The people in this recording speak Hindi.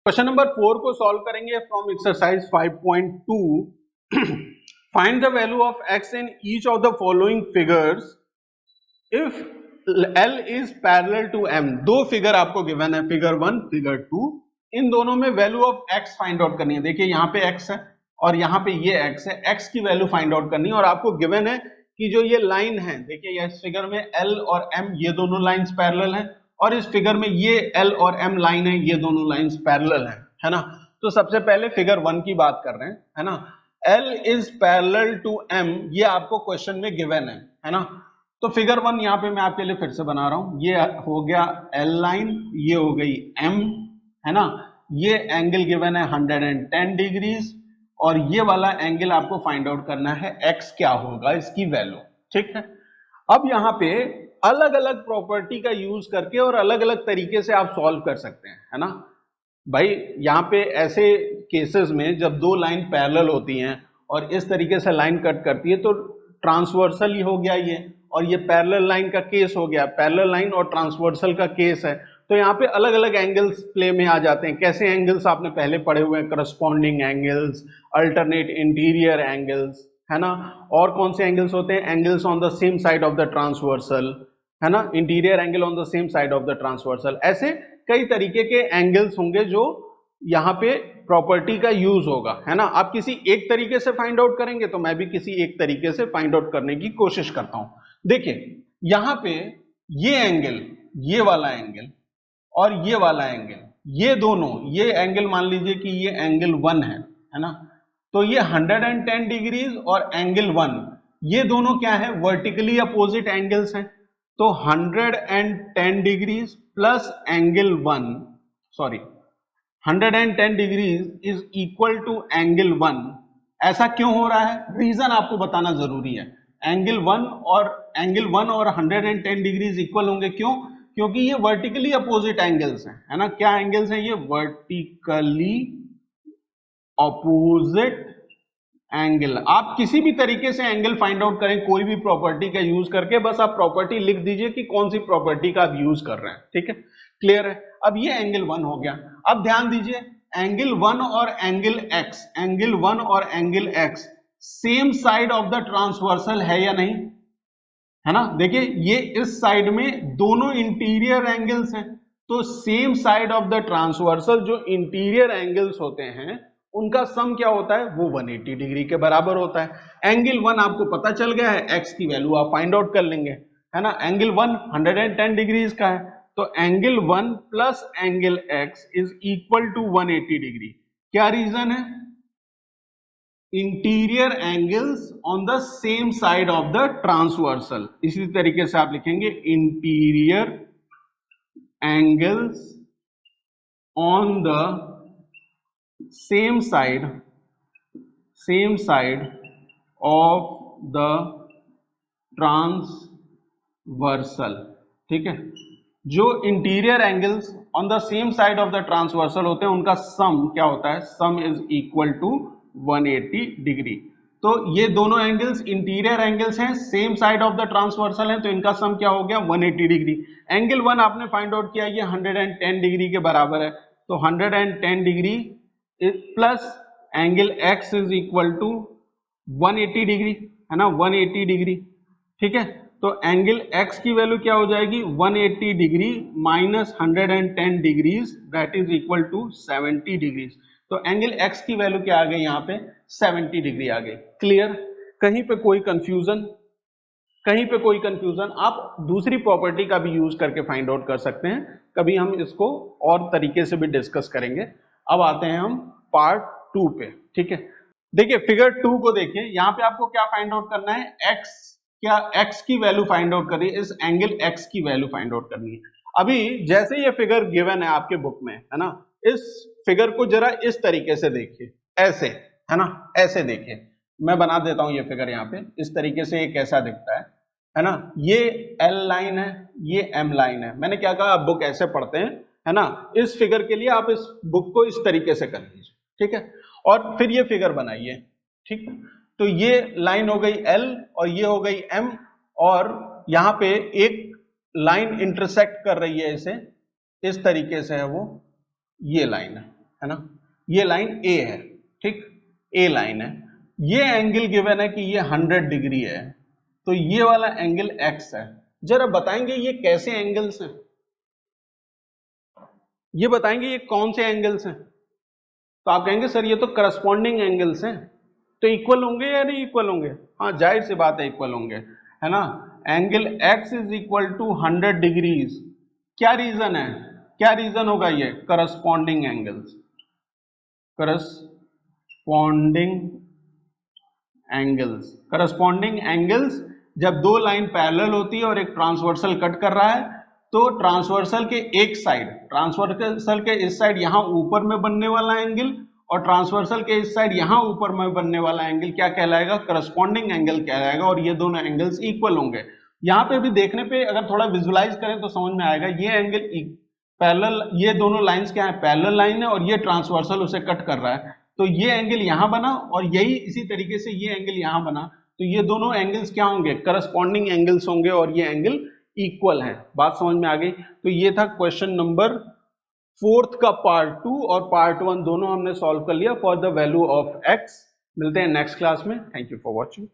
क्वेश्चन नंबर 4 को सॉल्व करेंगे from exercise 5.2। Find the value of x in each of the following figures if L is parallel to M। दो फिगर आपको गिवन है, फिगर 1 फिगर 2, इन दोनों में value of x find out करनी है। देखिए यहाँ पे x है और यहाँ पे ये x है, x की वैल्यू फाइंड आउट करनी है और आपको गिवन है कि जो ये लाइन है, देखिए इस फिगर में L और M ये दोनों लाइंस पैरेलल हैं और इस फिगर में ये L और M लाइन है, ये दोनों लाइंस पैरेलल हैं, है ना। तो सबसे पहले फिगर 1 की बात कर रहे हैं, है ना। L is parallel to M, ये आपको क्वेश्चन में गिवन है ना। तो फिगर 1 यहाँ पे मैं आपके लिए फिर से बना रहा हूं, ये हो गया L लाइन, ये हो गई M, है ना। ये एंगल गिवन है 110 डिग्रीज और ये वाला एंगल आपको फाइंड आउट करना है x क्या होगा इसकी वैल्यू, ठीक है। अब यहाँ पे अलग अलग प्रॉपर्टी का यूज करके और अलग अलग तरीके से आप सॉल्व कर सकते हैं, है ना भाई। यहाँ पे ऐसे केसेस में जब दो लाइन पैरेलल होती हैं और इस तरीके से लाइन कट करती है तो ट्रांसवर्सल ही हो गया ये, और ये पैरेलल लाइन का केस हो गया, पैरेलल लाइन और ट्रांसवर्सल का केस है। तो यहाँ पे अलग अलग एंगल्स प्ले में आ जाते हैं। कैसे एंगल्स आपने पहले पढ़े हुए हैं, corresponding angles, alternate interior angles, है ना। और कौन से एंगल्स होते हैं, angles on the same side of the transversal, है ना, interior angle on the same side of the transversal. ऐसे कई तरीके के एंगल्स होंगे जो यहाँ पे प्रॉपर्टी का यूज होगा, है ना। आप किसी एक तरीके से फाइंड आउट करेंगे तो मैं भी किसी एक तरीके से फाइंड आउट करने की कोशिश करता हूं। देखिए यहाँ पे ये एंगल, ये वाला एंगल और ये वाला एंगल, ये दोनों, ये एंगल मान लीजिए कि ये एंगल 1 है ना। तो ये 110 डिग्रीज और एंगल 1, ये दोनों क्या है, वर्टिकली अपोजिट एंगल्स हैं। तो 110 degrees plus angle 1, sorry 110 degrees is equal to angle 1। ऐसा क्यों हो रहा है, रीजन आपको बताना जरूरी है। एंगल 1 और 110 डिग्रीज इक्वल होंगे, क्यों, क्योंकि ये वर्टिकली अपोजिट एंगल्स हैं, है ना। क्या एंगल्स हैं ये, वर्टिकली अपोजिट एंगल। आप किसी भी तरीके से एंगल फाइंड आउट करें कोई भी प्रॉपर्टी का यूज करके, बस आप प्रॉपर्टी लिख दीजिए कि कौन सी प्रॉपर्टी का आप यूज कर रहे हैं, ठीक है, क्लियर है। अब ये एंगल 1 हो गया। अब ध्यान दीजिए एंगल 1 और एंगल x, एंगल 1 और angle x same side of the transversal है या नहीं, है ना। देखिए ये इस साइड में दोनों इंटीरियर एंगल्स हैं, तो same side of the transversal जो इंटीरियर एंगल्स होते हैं उनका सम क्या होता है, वो 180 डिग्री के बराबर होता है। एंगल 1 आपको पता चल गया है, x की वैल्यू आप फाइंड आउट कर लेंगे, है ना। एंगल 1 110 डिग्रीज का है, तो angle 1 plus angle x is equal to 180 degree. क्या रीजन है, interior angles on the same side of the transversal. इसी तरीके से आप लिखेंगे interior angles on the same side of the transversal, ठीक है। जो interior angles on the same side of the transversal होते हैं उनका सम क्या होता है, sum is equal to 180 degree. तो ये दोनों एंगल्स इंटीरियर एंगल्स हैं, same side of the transversal हैं, तो इनका सम क्या हो गया, 180 डिग्री। एंगल 1 आपने फाइंड आउट किया, ये 110 डिग्री के बराबर है, तो 110 degree plus angle x is equal to 180 degree, है ना, 180 डिग्री, ठीक है। तो एंगल x की वैल्यू क्या हो जाएगी, 180 degree minus 110 degrees, that is equal to 70 degrees. तो एंगल x की वैल्यू क्या आ गई, यहाँ पे 70 डिग्री आ गई। क्लियर, कहीं पे कोई कंफ्यूजन, कहीं पे कोई कंफ्यूजन, आप दूसरी प्रॉपर्टी का भी यूज करके फाइंड आउट कर सकते हैं, कभी हम इसको और तरीके से भी डिस्कस करेंगे। अब आते हैं हम पार्ट 2 पे, ठीक है। देखिए फिगर 2 को देखिए, यहाँ पे आपको क्या फाइंड आउट करना है, x की वैल्यू फाइंड आउट करिए, इस एंगल x की वैल्यू फाइंड आउट करनी है। अभी जैसे ये फिगर गिवन है आपके बुक में, है ना, इस फिगर को जरा इस तरीके से देखिए, ऐसे, है ना, ऐसे देखिए, मैं बना देता हूं ये फिगर यहाँ पे, इस तरीके से ये कैसा दिखता है ना। ये L लाइन है, ये M लाइन है। मैंने क्या कहा, आप बुक ऐसे पढ़ते हैं, है ना। इस फिगर के लिए आप इस बुक को इस तरीके से कर लीजिए, ठीक है, और फिर ये फिगर बनाइए, ठीक। तो ये लाइन हो गई L और ये हो गई M, और यहां पे एक लाइन इंटरसेक्ट कर रही है इसे, इस तरीके से है वो, ये लाइन है ना, ये लाइन ए है, ठीक, ए लाइन है, ये एंगल गिवन है कि ये 100 डिग्री है, तो ये वाला एंगल एक्स है। जरा बताएंगे ये कैसे एंगल्स हैं, ये बताएंगे ये कौन से एंगल्स हैं? तो आप कहेंगे सर ये तो करस्पॉन्डिंग एंगल्स हैं, तो इक्वल होंगे या नहीं इक्वल होंगे? हाँ जाहिर सी बात है इक्वल होंगे, है ना। Angle x is equal to 100 degrees, क्या रीजन है, क्या रीजन होगा ये? Corresponding angles, corresponding angles, corresponding angles जब दो लाइन पैरेलल होती है और एक ट्रांसवर्सल कट कर रहा है, तो ट्रांसवर्सल के एक साइड, ट्रांसवर्सल के इस साइड यहां ऊपर में बनने वाला एंगल और ट्रांसवर्सल के इस साइड यहां ऊपर में बनने वाला एंगल क्या कहलाएगा? करस्पॉन्डिंग एंगल कहलाएगा, और ये दोनों एंगल्स इक्वल होंगे। यहां पे भी देखने पे अगर थोड़ा विजुलाइज करें तो समझ में आएगा, ये एंगल पैरेलल, ये दोनों लाइंस क्या है? पैरेलल लाइन है, और ये ट्रांसवर्सल उसे कट कर रहा है, तो ये एंगल यहां बना और यही इसी तरीके से ये एंगल यहां बना, तो ये दोनों एंगल्स क्या होंगे? करस्पॉन्डिंग एंगल्स होंगे, और ये एंगल इक्वल है। बात समझ में आ गई? तो ये था क्वेश्चन नंबर 4 का पार्ट 2 और पार्ट 1 दोनों हमने सॉल्व कर लिया for the value of x। मिलते हैं नेक्स्ट क्लास में। Thank you for watching.